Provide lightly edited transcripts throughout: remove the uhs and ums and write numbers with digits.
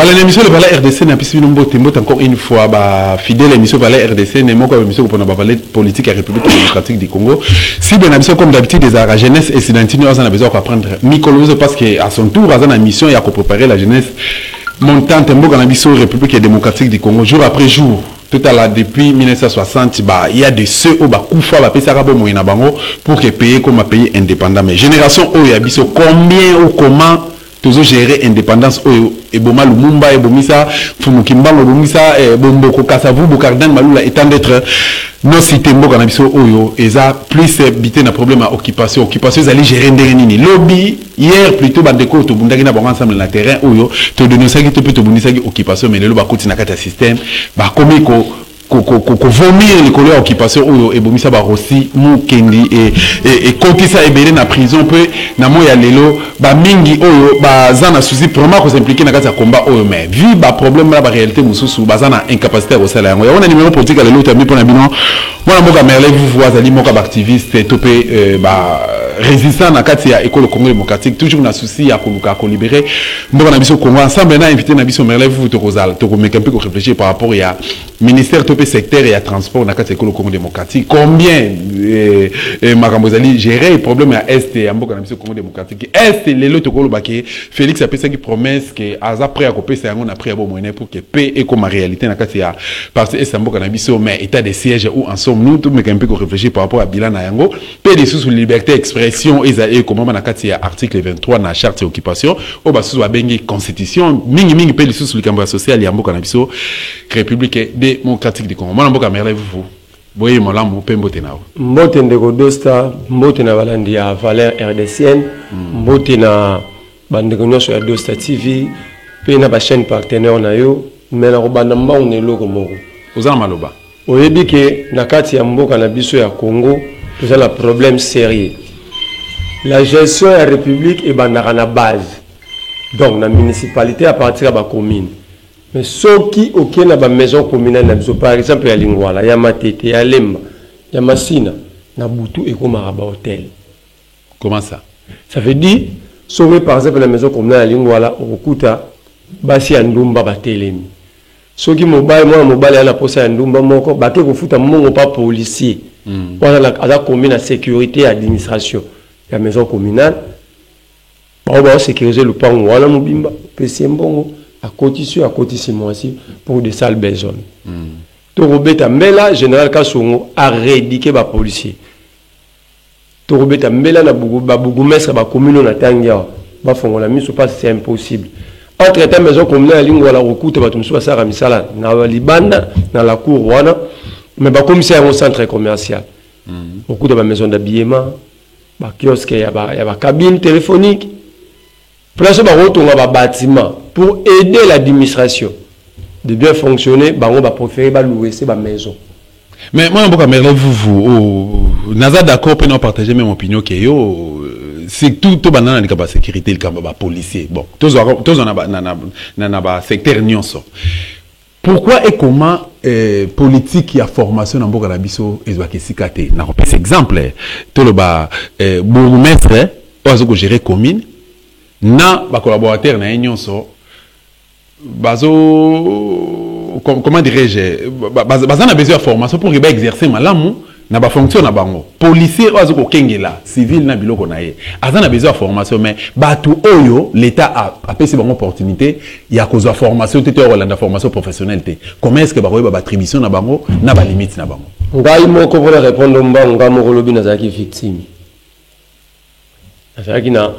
l'émission de la RDC n'a pas encore une fois fidèle émission de la RDC n'est pas émission pour parler politique et République démocratique du Congo. Si bien émission comme d'habitude des la jeunesse et Sidantini on a besoin d'apprendre Nicolas parce qu'à son tour à la mission il y a pour préparer la jeunesse montante dans la mission République démocratique du Congo jour après jour. Tout à l'heure, depuis 1960, il y a des ceux qui ont pour que payer comme un pays indépendant. Mais génération, il y a combien ou comment toujours gérer indépendance et Boma Lumumba et Bomisa Fumukimba Bomisa et Bomboko Kasavu Bokardan Malula étant d'être nos cités Mboka na biso oyo et ça plus bité na problème à occupation allez gérer ndenini lobby hier plutôt bandeko to bundaki na bango ensemble na terrain oyo to dénoncer qui to peut to bundisa occupation mais le ba koti na kata système ba komiko ko vomir les couleurs occupation oyo et bomisa ba aussi mukendi et kotisa ebele na prison peu na moya lelo ba mingi oyo ba zana souci vraiment ko s'impliquer na kata combat oyo mais vu ba problème la ba réalité mususu ba zana incapacité au salaire yango on a numéro politique à lelo tambi pona bino mwana mboka merle vous voyez ali moka ba activiste topé ba résistant na kati ya école Congo démocratique toujours na souci ya koluka ko libérer mboka na biso Congo ensemble na invité na biso merle vous to kozala to ko meka un peu ko réfléchir par rapport ya ministère topé secteur et à transport dans le Congo démocratique combien Makambozali gérer les problèmes à Est et à Mboka na Congo démocratique Est les lots Kolo Baké Félix a fait qui promesse que après à couper c'est on a pris à bon moyen pour que paix et comme réalité na katia parce que Est Mboka na biso mais état de siège où en sommes nous tout mais un peu qu'on réfléchir par rapport à bilan na yango paix des sous liberté expression et comment na katia article 23 na charte occupation au bas sous bengi constitution mingi paix des sous le camp social ya Mboka na biso République démocratique du Congo. Moi, je suis vous. Voyez, mon lamou, pembote na. Mbote ndeko dosta, mbote na balandi ya valeur RDCN, mbote na bandeko nyonso ya Dosta TV, pe na ba chaîne partenaire na yo, mais na robanda mbangu ne loko moko. Ozana maloba. Oyebi ke na kati ya mboka na biso ya Congo, toza na problème sérieux. La gestion de la République est na base. Donc na municipalité à partir de la commune. Mais ceux qui ont na maison communale, par exemple, il y a Lingwala, il y a Matete, il y a Lemba, il y a Massina, il y a Boutou et comme un hôtel. Comment ça? Ça veut dire, sauver par exemple la maison communale à Lingwala, au Kuta, Bassi Andumba Batelemi. Ceux qui mobile, moi, mobile, à la poste à Andumba, mon corps, Baté, vous foutez mon pas policier. Voilà la commune à sécurité et administration. La maison communale, on va sécuriser le pan, voilà mon bimba, PC Mbongo. À côté moi aussi pour des salles besoin. Torobeta Mbela général Kassongo a rééduqué les policiers. Torobeta Mbela na bougumestre ba commune na Tangia ba fongo la mise pas c'est impossible. Entre ta maison communale à lingua la recoute ba tumso sara misala na libanda na la cour wana mais ba commissaire au centre commercial. Beaucoup de maison d'habillement, ba kiosque ya ba cabine téléphonique. Place ba rotonga ba bâtiment pour aider l'administration de bien fonctionner, on va préférer louer ces maisons. Mais moi, vous n'avez d'accord pour nous partager même opinion que c'est tout banal dans la sécurité, le policier. Bon, tous on a secteur nyonso. Pourquoi et comment politique y a formation dans Mboka na biso ezwakisi na repère exemple tout le bourgmestre ozo gérer commune na ba collaborateur na nyonso bazo comment dirais-je baza na besoin de formation pour que ba exercer malamu na ba fonction na bango policier ozo ko kengela civil na biloko na ye aza na besoin de formation mais batu oyo l'état a payé bango opportunité ya kozwa formation tete Rolanda formation professionnelle te comment est-ce que ba ko ba attribution na bango na ba limite na bango ngai moko pour répondre mbango ngamo lobi na zaki victime afaki na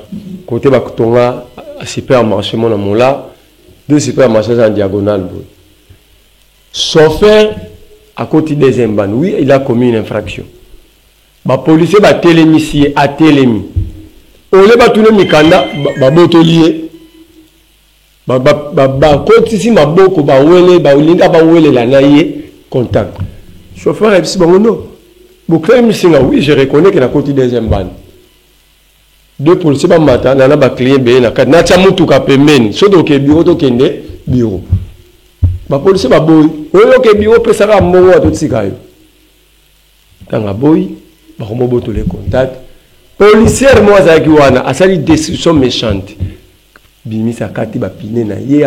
côté ba kutonga supermarché mon amola deux supermarchés en diagonale. Chauffeur à côté des Mban, oui, il a commis une infraction. Les policiers ba télémicier à télémi. On les ba tout le mikanda ba botolier. Ba côté ici ma boko ba wele ba ulinga ba wele la naie contact. Chauffeur est bon non. Bouclé misinga oui, je reconnais que na côté des Mban. Deux policiers ba matin na ba client be na ka na chamutu ka pemeni. So do ke bureau to kende bureau. Ba policier ba boy. Oyo ke bureau pesa ka mbongo to tsika yo. Tanga boy ba ko moboto les contacts. Policier moi za ki wana asali décision méchante. Bimi sa kati ba piné na ye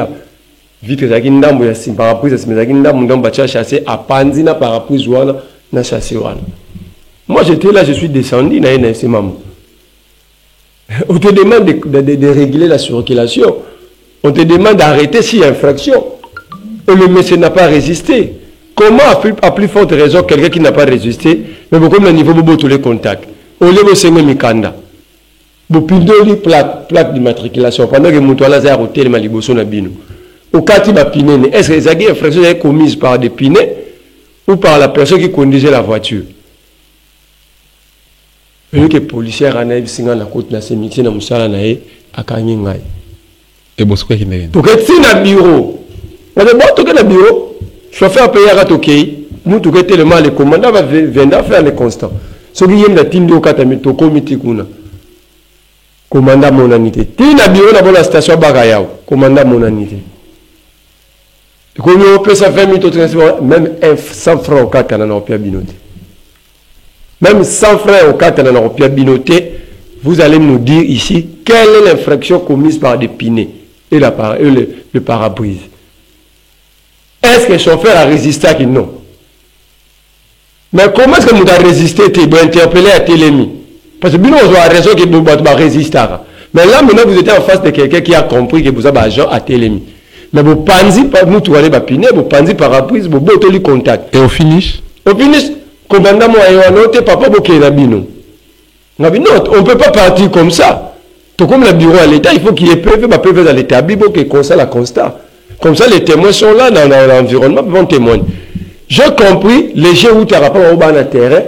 vitre ezaki ndambo ya parapluie ya ezaki ndambo ndambo batia chassé apanzi na parapluie wana na chassé wana. Moi j'étais là, je suis descendu na NSC maman. On te demande de réguler la circulation. On te demande d'arrêter s'il y a infraction. Et le monsieur n'a pas résisté. Comment, à plus forte raison, quelqu'un qui n'a pas résisté, mais beaucoup de niveau de tous les contacts. Au lieu de se mikanda. Bopindoli plaque d'immatriculation. Pendant que Moutouala a hôtel Maliboso Nabino. Au cas où il est-ce que les infractions sont commises par des pinés ou par la personne qui conduisait la voiture? Et que les policiers ont dit que la côte de la sémité na musala na e akanyi ngai. Et bosco qui n'est. Donc si na bureau, on est bon to na bureau, chauffeur payer à toquer, nous to tellement le commandant va venir faire le constat. Ce qui est la team de katami to comité kuna. Commandant monanité. Ti na bureau na la station Bagayao, commandant monanité. Comme on peut ça 20 minutes même 100 francs au cas na opia binoté. Même 100 francs au cas na opia binoté, vous allez nous dire ici quelle est l'infraction commise par des pinés et le parabrise. Est-ce que le chauffeur a résisté à qui? Non. Mais comment est-ce que nous avons résisté? Tu dois interpeller à Télémi. Parce que nous avons raison que nous avons résisté. Mais là, maintenant, vous êtes en face de quelqu'un qui a compris que vous avez agent à Télémi. Mais vous pensez pas, nous, tu allez piner, vous pensez paraprise, vous avez contact. Et au finish? Au finish, commandant moi, papa, vous avez non, on ne peut pas partir comme ça. Tout comme le bureau à l'État, il faut qu'il y ait PV dans l'établi pour qu'il constate la constat. Comme ça, les témoins sont là dans l'environnement, ils vont témoigner. J'ai compris, les gens où tu as rapport au terrain,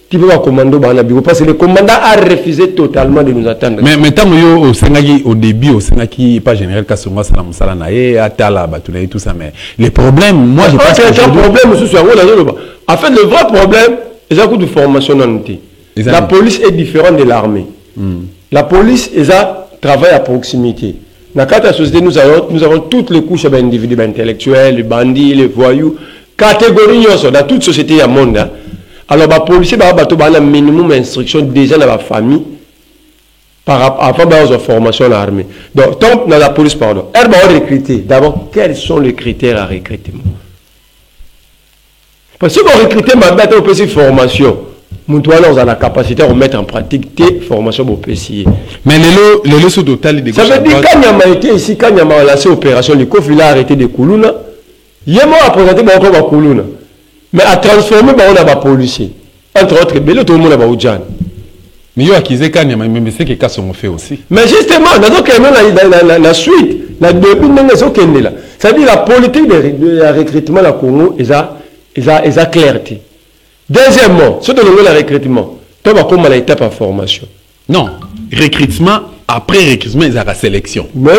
tu peux pas commander au bureau parce que le commandant a refusé totalement de nous attendre. Mais tant que au début, au Sénaki, pas général Kassonga, Salam Salanae, Atala, Batoulaye, tout ça, mais les problèmes, moi je pense que c'est un problème, en fait, le vrai problème, c'est un coup de formation dans l'unité. La police est différente de l'armée. La police, travaille à proximité. Dans la société, nous avons toutes les couches d'individus intellectuels, les bandits, les voyous, catégories dans toute société, il y a un monde. Alors, les policiers, ils ont un minimum d'instruction déjà dans la famille avant de formation dans l'armée. Donc, dans la police, pardon, elle va recruter. D'abord, quels sont les critères à recrutement? Parce que si vous recrutez, on peut faire formation. Nous avons la capacité de mettre en pratique des formations pour PCI. Mais les lots sont total. Ça veut dire que quand il y a été ici, quand il y a lancé l'opération, le COF, il a arrêté de Koulouna. Il y a moi à présenter encore Koulouna. Mais à transformer, on a des policiers. Entre autres, tout le monde a des Oudjan. Mais il y a qui mais c'est que cas on fait aussi. Mais justement, dans la suite, la depuis c'est-à-dire la politique de recrutement à Congo, ils ont clarté. Deuxièmement, ce que le recrutement, tu vas comme à l'étape de formation. Non, recrutement, après recrutement, il y a la sélection. Mais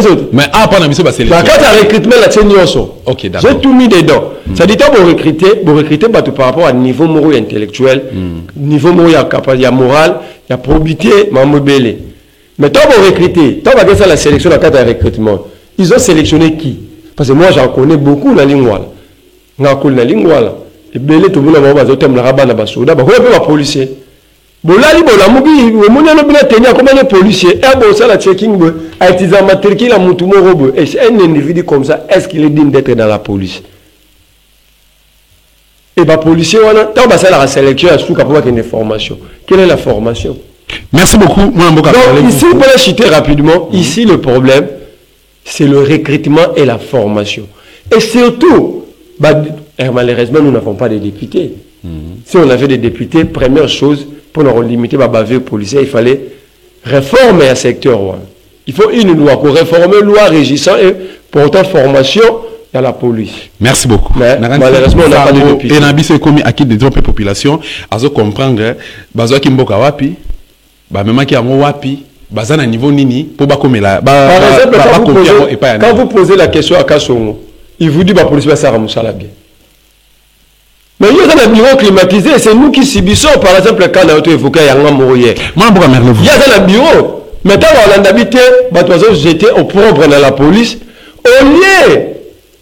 après, on a mis la sélection. Quand tu as recrutement, la sélection. Ok, d'accord. J'ai tout mis dedans. Ça dit que vous recrutez par rapport à niveau moral intellectuel, niveau moral, il y a moral, il y a probité, mais mais toi, vous recrutez, tu vas faire la sélection dans le cadre de recrutement. Ils ont sélectionné qui? Parce que moi, j'en connais beaucoup dans la ligne. Et bien, tout le monde a dit que les policiers. Bolali bolamubi, le monde n'a pas comme les policiers. Et bon, ça la checking, a utilisé un matériel à Moutoumou Robo. Et c'est un individu comme ça, est-ce qu'il est digne d'être dans la police? Et bien, policier, tant que ça la sélection, il faut avoir une formation. Quelle est la formation? Merci beaucoup. Donc, ici, pour la citer rapidement, ici, le problème, c'est le recrutement et la formation. Et surtout, malheureusement, nous n'avons pas de députés. Si on avait des députés, première chose, pour nous limiter la bavure policière, il fallait réformer un secteur. Il faut une loi pour réformer une loi régissant et portant formation dans la police. Merci beaucoup. Mais, malheureusement, on n'a pas de députés. Et Nabi, c'est comme acquis des trompes population, à se comprendre, bazo ki mboka wapi, même qui a mo wapi, bazana niveau nini, pour ba comme là. Par exemple, quand vous posez la question à Kassongo, il vous dit que la police va s'arranger ça bien. Mais il y a un bureau climatisé, c'est nous qui subissons, par exemple, quand on a évoqué il y a un mourier. Il y a un bureau. Maintenant, on a habité, j'étais au propre dans la police, au lieu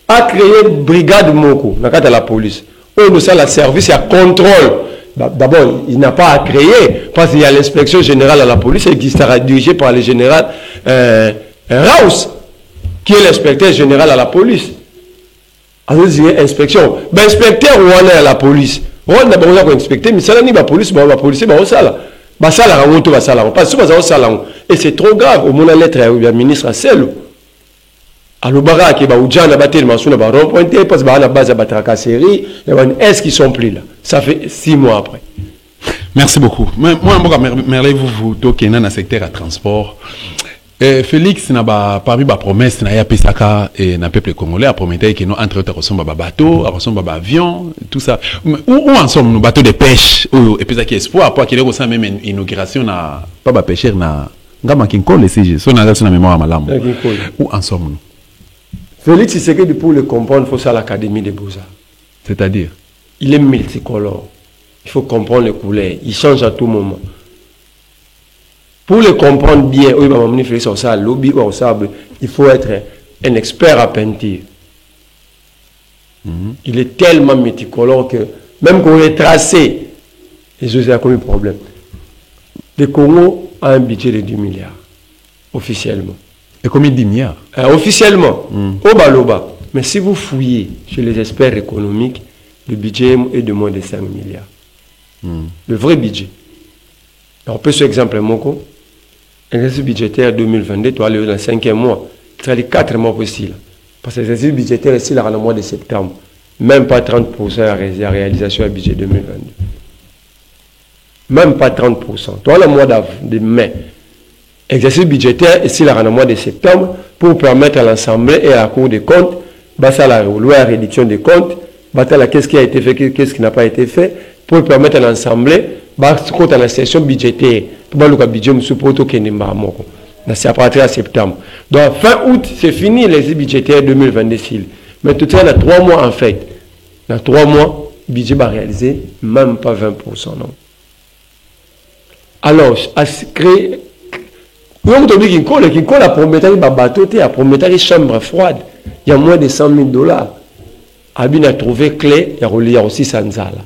à créer une brigade Moko, dans la police, où nous avons le service et le contrôle. D'abord, il n'a pas à créer, parce qu'il y a l'inspection générale à la police, qui sera dirigée par le général Raus, qui est l'inspecteur général à la police. azozire inspection inspecteur wana ya la police wana bango ko inspecter misala ni ba police ba policier ba osala basala rango to basala parce que baza osala et c'est trop grave au mona lettre ya ministre Aselo alobara ke ba ujana batel masuna ba rond-pointé parce ba na base ya batracasserie est-ce qu'ils sont plus là ça fait 6 mois après. Merci beaucoup. Moi merveille vous tokena na secteur à transport. Félix n'a pas parmi ba promesse na ya pesaka et na peuple congolais a prometté que nous entre autres ressemble ba bateau, ressemble ba avion, tout ça. Où en sommes nous bateaux de pêche et puis ça qui espoir pour qu'il y ait même une inauguration na pas ba pêcheur na ngama kinkole CG. So na na mémoire malam. Où en sommes nous? Félix c'est que pour le comprendre faut ça l'académie des beaux-arts. C'est-à-dire il est multicolore. Il faut comprendre les couleurs, il change à tout moment. Pour le comprendre bien, il faut être un expert à peinture. Il est tellement multicolore que même quand on est tracé, les autres ont comme un problème. Le Congo a un budget de 10 milliards, officiellement. Et combien de 10 milliards officiellement, au Baloba. Mais si vous fouillez chez les experts économiques, le budget est de moins de 5 milliards. Le vrai budget. Alors, on peut ce exemple, Moko. L'exercice budgétaire 2022, tu as le 5e mois. C'est les 4 mois possibles. Parce que l'exercice budgétaire ici, là, dans le mois de septembre. Même pas 30% à réalisation du budget 2022. Même pas 30%. Tu as le mois de mai. Exercice budgétaire ici, là, dans le mois de septembre, pour permettre à l'Assemblée et à la Cour des comptes, à la loi à réduction des comptes, qu'est-ce qui a été fait, qu'est-ce qui n'a pas été fait, pour permettre à l'Assemblée, à la session budgétaire, pour le budget, c'est à partir de septembre. Donc, fin août, c'est fini les budgétaires 2022. Mais tout ça, il y a 3 mois en fait. Dans 3 mois, le budget va réaliser même pas 20%. Non. Alors, à créer. Donc, on dit qu'il a promettu un bateau, il a promettu une chambre froide. Il y a moins de 100 000 $. Abin a trouvé clé, il y a relié aussi Sanzala.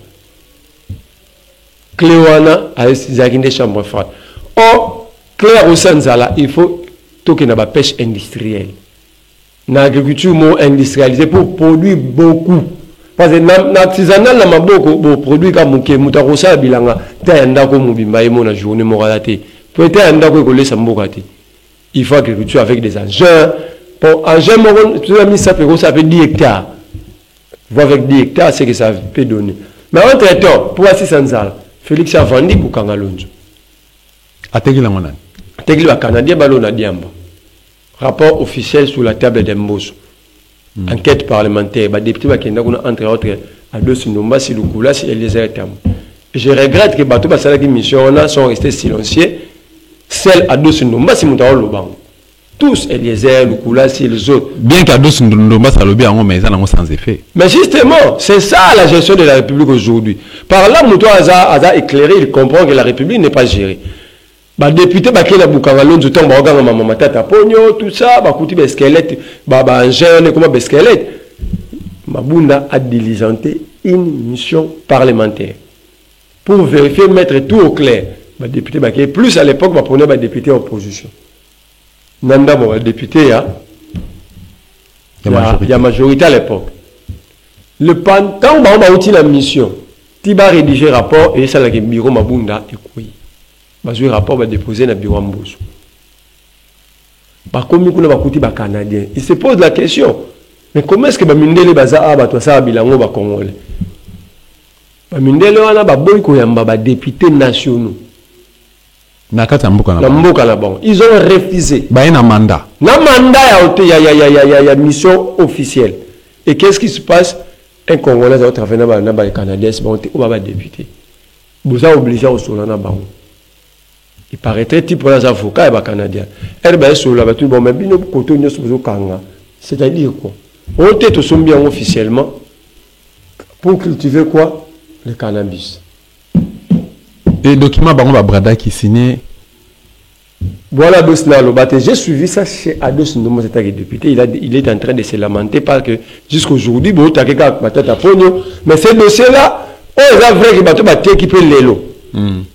Clé wana a une chambre froide. Or, clé au Sanzala, il faut qu'il y ait une pêche industrielle. L'agriculture industrialisée pour produire beaucoup. Parce que l'artisanal n'a pas beaucoup de produits comme Moutarosa Bilanga, Tayandako Mubimba et mon journée moralité. Peut-être Andako laisse Mbokati. Il faut agriculture avec des engins. Pour engins, ça fait 10 hectares. Vous avec 10 hectares, c'est que ça peut donner. Mais entre-temps, pour assis Sanzala, Félix a vendu pour Kangalonjo. A Tegli la monnaie. Tegli la Canadien Balona Diamba. Rapport officiel sur la table d'Embos. Enquête parlementaire. Les députés qui ont entre autres à deux Sinomba, Siloukoula, et les Tam. Je regrette que les bateaux qui mission sont restés silencieux. Celles à deux Sinomba, c'est Moutao Loban. Tous, Eliezer, Lukula, si les autres. Bien qu'à deux Ndomba, ça lobby en mais ça n'a sans effet. Mais justement, c'est ça la gestion de la République aujourd'hui. Par là, Mouto a éclairé, il comprend que la République n'est pas gérée. Bah, député, bah, qui a Boukavalon, du temps, bah, maman, tata, pogno, tout ça, bah, couti, bah, squelette, bah, jeune, comment, bah, squelette. Mabunda a diligenté une mission parlementaire. Pour vérifier, mettre tout au clair. Bah, député, bah, qui plus à l'époque, bah, prenait, bah, député opposition. Nanda, bon, député, il y a majorité à l'époque. Quand on a outil la mission, tu vas rédiger rapport et ça, le bureau Mabunda, et quoi. Le rapport va déposer dans le bureau Mboussou. Comme on a coûté les Canadiens, il se pose la question, mais comment est-ce que Mindele Baza a ça bilango ba Congolais? Mindele wana ba boy ko yamba ba députés nationaux. Ils ont refusé. Il y a un mandat. Il y a une mission officielle. Et qu'est-ce qui se passe? Un Congolais a travaillé dans les Canadiens, on va député. Vous avez obligé au sol. Il paraîtrait que pour les avocats et les Canadiens. C'est-à-dire quoi? On était bien officiellement pour cultiver quoi? Le cannabis. Et le document Brada qui signé. Voilà, j'ai suivi ça chez Ados Ndomo, c'est un député. Il est en train de se lamenter parce que jusqu'aujourd'hui, mais ce dossier-là, on a vrai que qui peut l'élo.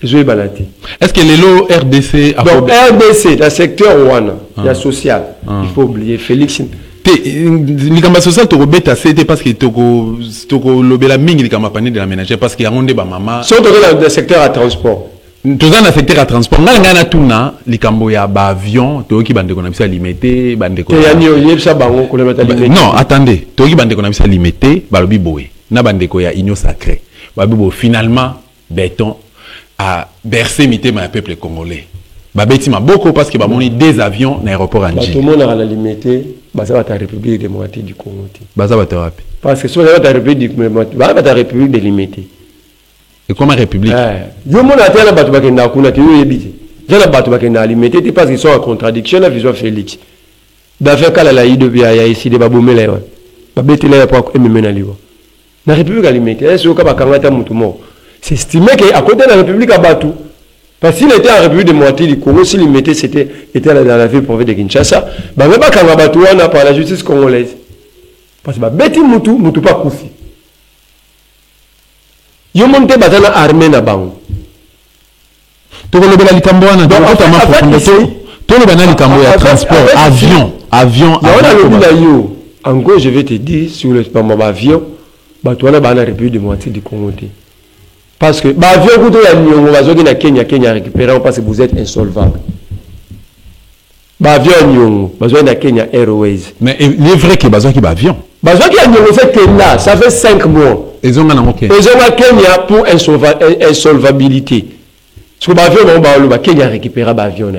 Est-ce que l'élo RDC a donc RDC, dans le secteur Ouana, il y a social. Il faut oublier Félix. Likamba social to beta c'était parce que toko lobela mingi likamba pani de la ménagère parce qu'il y a onde ba maman. Sont dans le secteur à transport. Tous dans le secteur à transport. Ngana na tuna likambo ya ba avion to ki bande ko na bisa limité bande ko. Non, attendez. To ki bande ko na bisa limité balobi boé. Na bande ko ya union sacrée. Babibo finalement béton a bercé mité ma peuple congolais. Babeti maboko parce que ba moni des avions na aéroport Anji. Tout le monde a la limité. Baza la République démocratique du Congo. Baza ba wapi? Parce que sur la République démocratique, baza la République délimitée. Et comment République? Yo mon atteint la batu bakenda kuna tu yebiti. Jana batu bakenda limité parce qu'ils sont en contradiction avec Vision Félix. D'affaire kala la ide bia ya ici de babomela yo. Babeti la pour emena liwo. La République a limité, est-ce que ba kangata mutu mo? C'est estimé que à côté de la République à Batu. Parce qu'il était en République démocratique du Congo, s'il mettait c'était dans la ville province de Kinshasa, bah même pas quand on a par la justice congolaise. Parce que bah beti mutu pas koufi. Yo monte batana armée na bango. To le bela likambo na to le bana likambo ya transport avion. En gros, je vais te dire sur le avion, bah toi na bana République démocratique du Congo. Parce que l'avion que vous avez à Kenya récupéré parce que vous êtes insolvable. L'avion vous avez à Kenya Airways. Mais il est vrai que vous avez l'avion. L'avion qui est là, ça fait 5 mois. Ils ont à Kenya pour insolvabilité. Parce que l'avion va Kenya récupérer l'avion.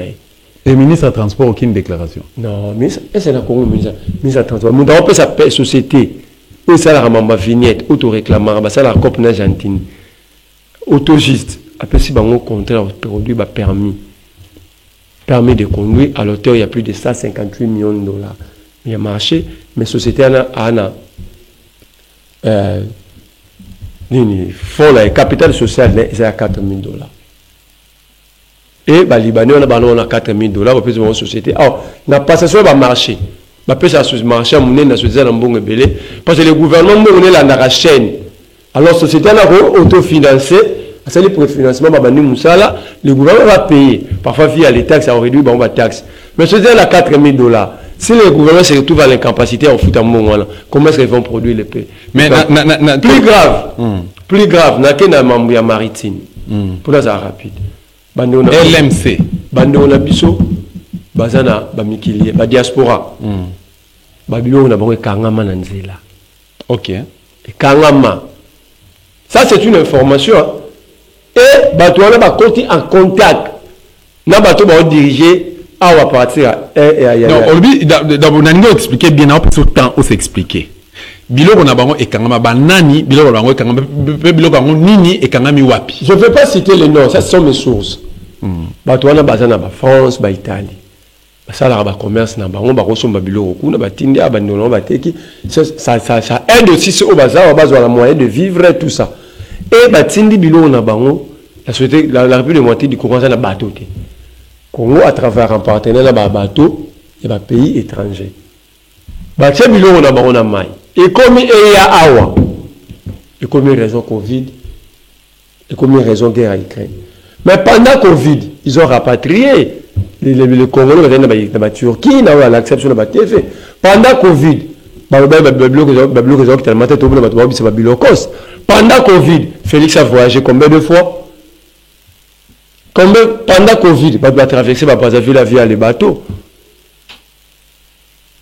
Et le ministre des Transports, aucune déclaration. Non, mais c'est la Congo, ministre des Transports. Nous avons sa société. Où ça la ramamba vignette, auto-réclamant, ça la COP Argentine. Autogiste, après si on contraire produit permis de conduire à l'auteur il y a plus de 158 millions de dollars. Il y a marché, mais société font la capital social c'est à 4 000 dollars. Et les Libanais on a 4 000 dollars au plus de société. Alors la passation va marcher. La passation marché à monnaie na société en bon belé parce que le gouvernement on est là dans la chaîne. Alors, la société a autofinancé, c'est le préfinancement, le gouvernement va payer. Parfois, via les taxes, ça aurait dû avoir des taxes. Mais la société a 4 000 dollars. Si le gouvernement se retrouve à l'incapacité, on fout un moment, comment est-ce qu'ils vont produire les pays? Mais plus grave, n'a membre maritime. Pour ça, rapide. LMC. Bandona Bisso, Bazana, Bamikili, Diaspora. Babylon, on a besoin de Kangama Nanzela. Ok. Kangama. Ça, c'est une information. Et Batouana va continuer en contact. N'a Batou va diriger à va partir. Non, d'abord, on a expliqué bien, on peut tout le temps s'expliquer. Bilo on a bango et kangama banani, bilo on a bango kangama, bilo bango nini et kangami wapi. Je ne vais pas citer les noms, ça ce sont mes sources. Batouana bazana ba France, ba Italie. Ça la ba commerce na bango ba koso babilo roku na batindi abandona bateki. Ça aide aussi ceux au bazar, bazar la moyen de vivre et tout ça. Et batindi bilo na bango la société la République démocratique du Congo ça na bateau te. Congo à travers un partenaire na ba bateau et ba pays étrangers. Batia bilo na bango na mai. Et comme il y a awa. Et comme raison Covid. Et comme raison guerre à Ukraine. Mais pendant Covid, ils ont rapatrié les Congolais dans la Turquie, dans l'acception de la TF. Pendant Covid, pendant Covid, Félix a voyagé combien de fois? Pendant Covid, il a traversé la via les bateaux.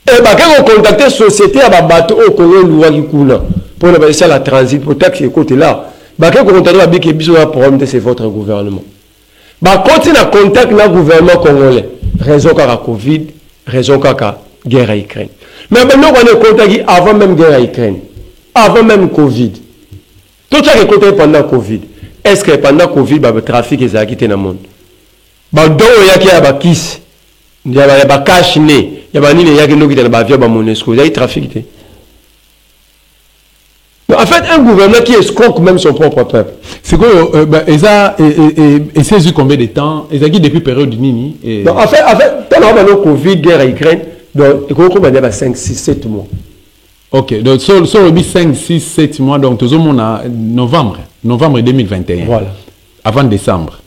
Et quand on contacte la société à bateau au Congo, pour la transit, pour taxer les côtés là, quand on contacte la problème, c'est votre gouvernement. Continue à contact le gouvernement congolais. Raison qu'à Covid, raison qu'à guerre à Ukraine. Mais maintenant, on est contacté avant même guerre à Ukraine, avant même Covid. Tout ça est contacté pendant Covid. Est-ce que pendant Covid, le trafic est quitté dans le monde? Donc, il y a des kiss, il y a des cash, il y a des avions, il y a des trafic. En fait, un gouvernement qui escroque même son propre peuple. C'est quoi, et c'est eu combien de temps? Ils ont dit depuis la période du Nini. En fait, pendant le Covid, guerre à Ukraine, donc, il y a 5, 6, 7 mois. Ok, donc, sur le 5, 6, 7 mois, donc, tout le monde a novembre 2021. Voilà. Avant décembre.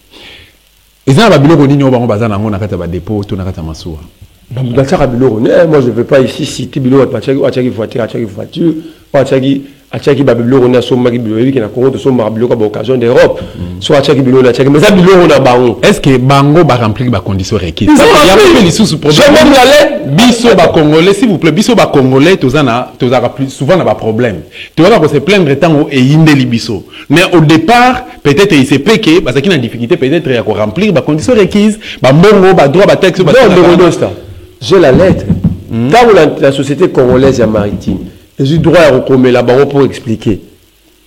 Ils ont dit que nous avons un dépôt, tout le monde a Dans ça, moi je ne veux pas ici citer Bilo, voiture, Achaki Babilo, on a son mari qui a connu son marabilo comme occasion d'Europe. Soit Achaki Bilo, mais ça Bilo, on a Bango. Est-ce que Bango va remplir les conditions requises? Il y a des sous-problèmes. Je même la Biso ba Congolais, s'il vous plaît, Biso ba Congolais, tu as plus souvent un problème. Tu vas se plaindre tant et Indeli Biso. Mais au départ, peut-être il s'est péqué, parce qu'il y a une difficulté, peut-être il y a remplir les conditions requises, Mbongo, droit, texte, j'ai la lettre. Quand la société congolaise est maritime, j'ai droit à recommer là-bas pour expliquer.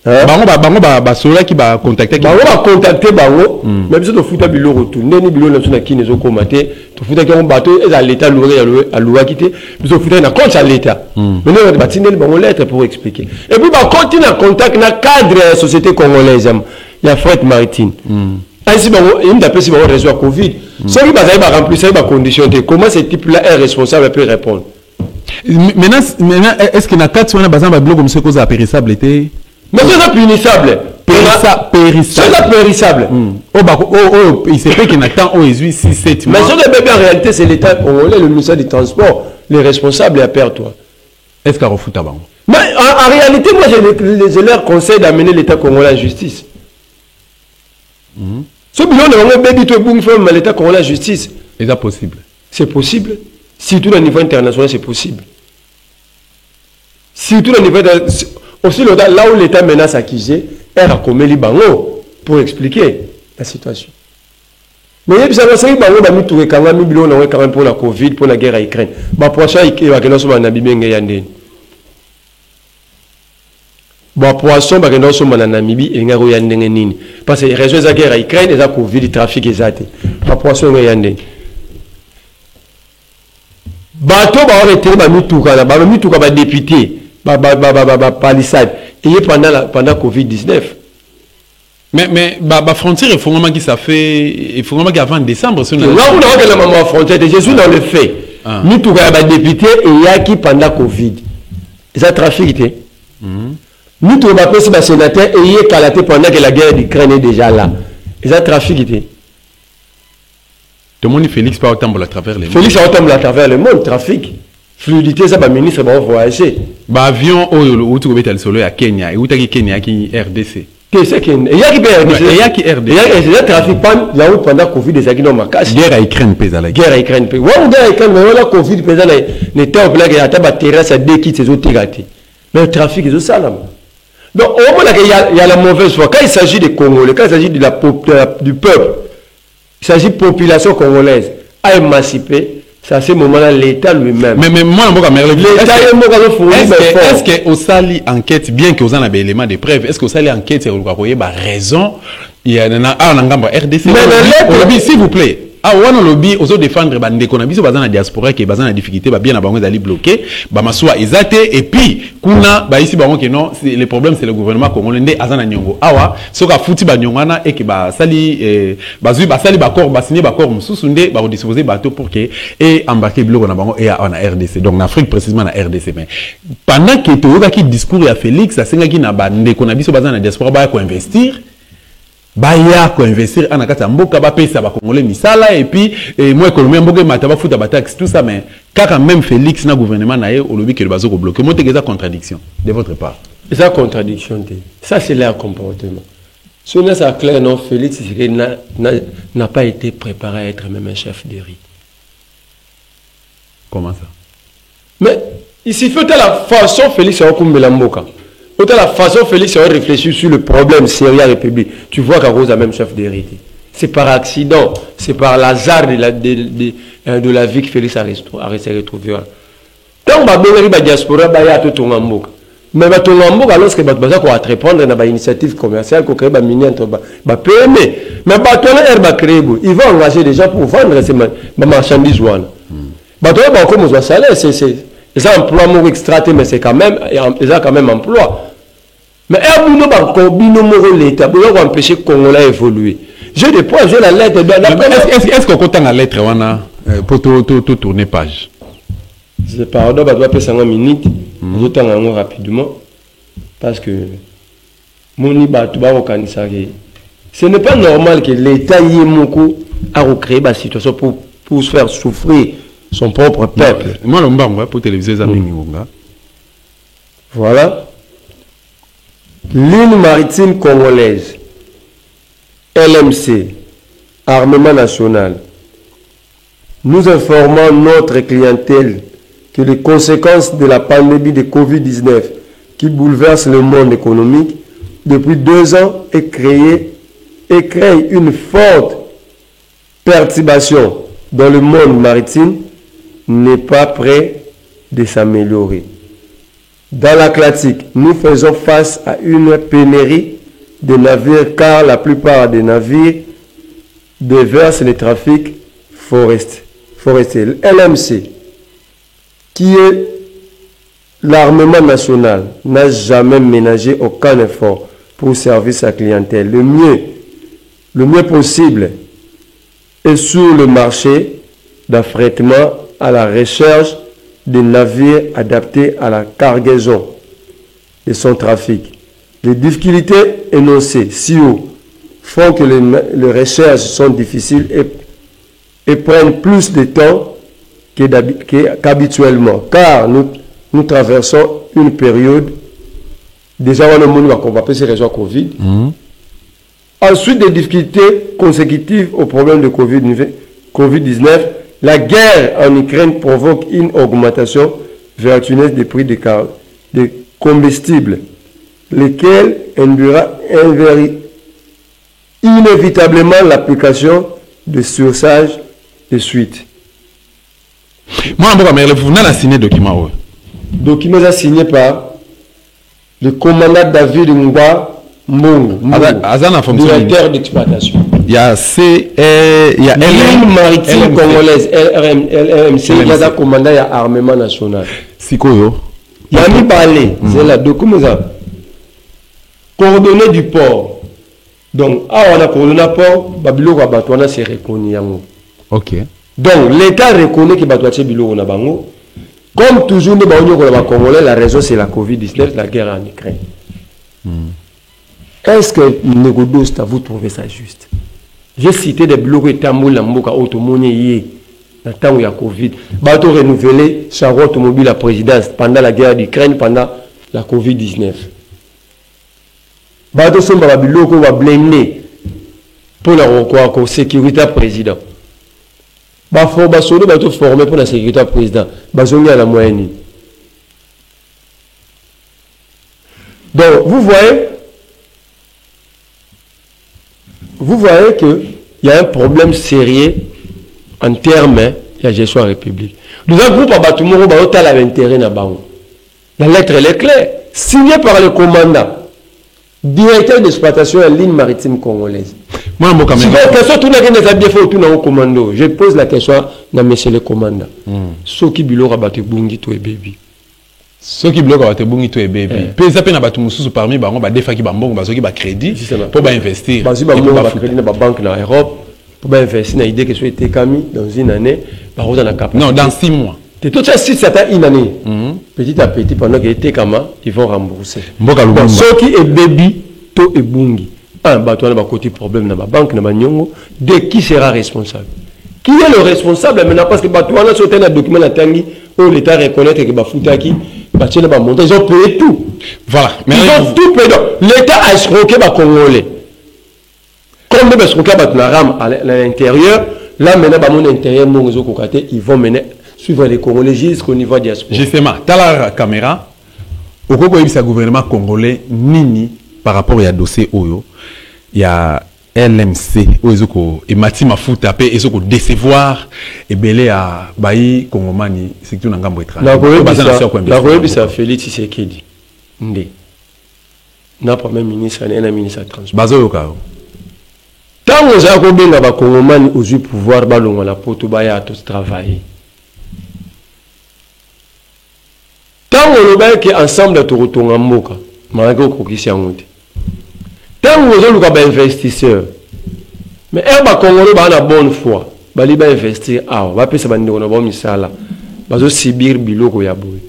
Bango, ceux-là qui va contacter. Bango va contacter Bango, même si tu fous ta bilo retour. Neni bilo n'a pas qui ne sont commentés. Tu fous ta bateau et à l'État loué à l'ouest quitter. Tu fous ta compte à l'État. Mais nous on va signer le Bango lettre pour expliquer. Et puis va continuer à contacter dans cadre de la société congolaise. Il y a fret maritime. Ainsi Bango, il m'appelle si Bango résout Covid. Ceux qui va remplir ça, il va conditionner. Comment ce type-là est responsable peut répondre? Maintenant, est-ce que dans le cas où on a besoin de bloc comme ce cause à périssable était? Mais c'est punissable. Périssable. C'est périssable. Il s'est fait qu'il y a tant 6-7 mois. Mais sur le bébé, en réalité, c'est l'État congolais, le ministère du Transport, les responsables et à perdre toi. Est-ce qu'on refoute avant? Mais en réalité, moi, je leur conseille d'amener l'État congolais en justice. Ce bilan de bébé, tu es l'État congolais en justice. C'est possible. C'est possible. Surtout au niveau international, c'est possible. Surtout au niveau aussi là où l'État menace accusé, elle a commis les bango pour expliquer la situation. Mais il y a des bango qui ont tout quand pour la Covid, pour la guerre à Ukraine. Pour ça, il y a des gens qui ont été poisson ba kendo somba na Namibie et ngaro ya ndenge nini parce que raison za guerre à Ukraine et za Covid trafic ezate ba poisson ya ndenge bato ba arrêter ba mituka ba député ba palissade et pendant Covid-19 mais frontière il faut vraiment que ça fait il faut vraiment qu'avant décembre là on a que la maman frontière je suis dans le fait mituka ba député et ya qui pendant Covid ça trafic était nous trouvons pas ce sénateur et il est calaté pendant que la guerre d'Ukraine est déjà là. Et ça trafic était. Tout le monde Félix pas autant à travers le monde. Félix a autant à travers le monde trafic. Fluidité ça va ministre va voyager. Avion où tu veux aller solo à Kenya et où tu Kenya qui RDC. Qu'est-ce que il y a qui RDC. Il y a qui RDC. Il y a trafic là où pendant Covid des qui n'ont pas guerre à Ukraine pesa la guerre à Ukraine. Ouais guerre à Ukraine mais là Covid pesa les temps là que ta terrasse à deux qui ces autres gâtés. Mais le trafic est ça là. Donc, au moment où il y a la mauvaise foi, quand il s'agit des Congolais, quand il s'agit du peuple, il s'agit de la population congolaise à émanciper, c'est à ce moment-là l'État lui-même. Mais moi, l'État est-ce que au sali enquête, bien que vous en avez des éléments de preuve, est-ce que au sali enquête, c'est raison, il y a un RDC, s'il vous plaît. On lobby aux autres défendre bandeko na biso bazana diaspora qui bazana difficulté ba bien na bango dali bloqué ba maswa ezate et puis kuna ba ici bango que non le problème c'est le gouvernement congolais ndé azana nyongo awa soka futi ba nyongana et que ba sali bazui ba sali ba corps ba signer ba corps mususu ndé ba disposer bateau pour que et embarquer bloqué na bango et en RDC donc en Afrique précisément na RDC mais pendant que toyoka ki discours ya Félix asengaki na bandeko na biso bazana diaspora ba ko investir baya ko investir en akata mboka ba pesa ba congolais misala et puis moi économie mboka mata ba futa ba taxe tout ça mais quand même Félix na gouvernement na ye au lobby que le bazo ko bloquer monte que contradiction de votre part ça contradiction ça c'est leur comportement ce n'est ça clair non Félix n'a pas été préparé à être même un chef de riz. Comment ça? Mais il suffit de la façon Félix a okumbela mboka. De la façon Félix a réfléchi sur le problème sérieux de la République. Tu vois qu'à cause de la même chef d'héritier. C'est par accident, c'est par l'hasard de la vie que Félix a retrouvé. Quand on a besoin de diaspora, il y a tout le monde. Mais tout le monde, lorsque on a répondre à une initiative commerciale, qu'on crée un mini PME. Mais ils vont engager des gens pour vendre ces marchandises. C'est un emploi extraité, mais c'est quand même emploi. Mais l'État pour empêcher que le Congolais évoluer. J'ai des points, j'ai la lettre. Est-ce qu'on compte la lettre pour tout tourner page? Je pardon, je dois passer 5 minutes. Je t'en rapidement. Parce que ce n'est pas normal que l'État y ait beaucoup à recréer la situation pour se faire souffrir son propre peuple. Moi, le mba pour téléviser ça mingi. Voilà. Ligne maritime congolaise, LMC, Armement national. Nous informons notre clientèle que les conséquences de la pandémie de Covid-19 qui bouleverse le monde économique depuis 2 ans et crée une forte perturbation dans le monde maritime n'est pas prêt de s'améliorer. Dans l'Atlantique, nous faisons face à une pénurie de navires car la plupart des navires déversent les trafics forestiers. LMC, qui est l'armement national, n'a jamais ménagé aucun effort pour servir sa clientèle. Le mieux possible est sur le marché d'affrètement à la recherche des navires adaptés à la cargaison et son trafic. Les difficultés énoncées si haut font que les recherches sont difficiles et prennent plus de temps qu'habituellement, car nous traversons une période, déjà on va appeler ces réseaux Covid. Ensuite, des difficultés consécutives au problème de Covid-19, la guerre en Ukraine provoque une augmentation vertigineuse des prix des combustibles, lesquels induira inévitablement l'application de surcharge de suite. Moi, vous n'avez signé document. Document signé par le commandant David Ngwa Mbongo, directeur d'exploitation. Il y a Ligne maritime congolaise, LMC, il y a un commandant, il y a armement national. Sikoyo. Il y a mis parlé, c'est là, document ça. Coordonnées du port. Donc, on a coordonné le port, Babilo Rabatouana c'est reconnu. Ok. Donc, l'État reconnaît que Batouache Bilo na bango. Comme toujours, nous avons Congolais, la raison c'est la Covid-19, la guerre en Ukraine. Est-ce que Négodost, vous trouvez ça juste? J'ai cité des blocs et tambours, la mboka automobile hier, dans le temps où il y a Covid. Bateau renouvelé, char automobile à présidence pendant la guerre d'Ukraine, pendant la Covid-19. Bateau sont dans le bloc où on va blender pour la sécurité président. Bateau formé pour la sécurité président. Bateau à la moyenne. Donc, vous voyez qu'il y a un problème sérieux en termes de la gestion de la République. Nous avons un groupe à Batumoro, qui a l'intérêt dans Bango. La lettre, elle est claire. Signée par le commandant, directeur d'exploitation de la ligne maritime congolaise. Moi, je pose la question à monsieur le commandant. Ce qui bilo rabattu bungi to baby. Ce qui bloque à bungi to baby. Puis ça peine à battre mususu parmi bango ba defa ki bambongo ba soki ba crédit pour ba investir. Ba crédit na ba banque na Europe pour ba investir na idée que soit été kami dans une année ba rosa na cap. Non, dans 6 mois. Tout ça si ça une année. Petit à petit pendant qu'il était kama, ils vont rembourser. Ce qui est baby to et bungi. Un bateau na côté problème na ba banque na ba nyongo, de qui sera responsable? Qui est le responsable maintenant parce que bateau na sauté na document na tangi où l'État reconnaît que ba futaki ils ont payé tout. Voilà. Mais ils ont tout payé. L'État a escroqué les Congolais. Comme ils ont escroqué à l'intérieur, là maintenant, mon intérieur, ils vont mener suivre les Congolais jusqu'au niveau diaspora. Justement, dans la caméra, au gouvernement congolais, nini par rapport à dossier Oyo, il y a LMC, et Mati Mafuta, et ils ont décevoir et belé à Bayi Kongomani, c'est tout un gambo étrange. La République, c'est Félix Tshisekedi. Na premier ministre, un ministre de transport. Bazoyoka. Tant que j'ai combien de Kongomani aux yeux pouvoir ballon la poto baya à tous travailler. Tant que le bail qui ensemble de retourner en moka, malgré au coquille tant que vous avez investisseur, mais un Congolais a la bonne foi, il va investir, il va payer sa bande, il va subir biloko ya boy.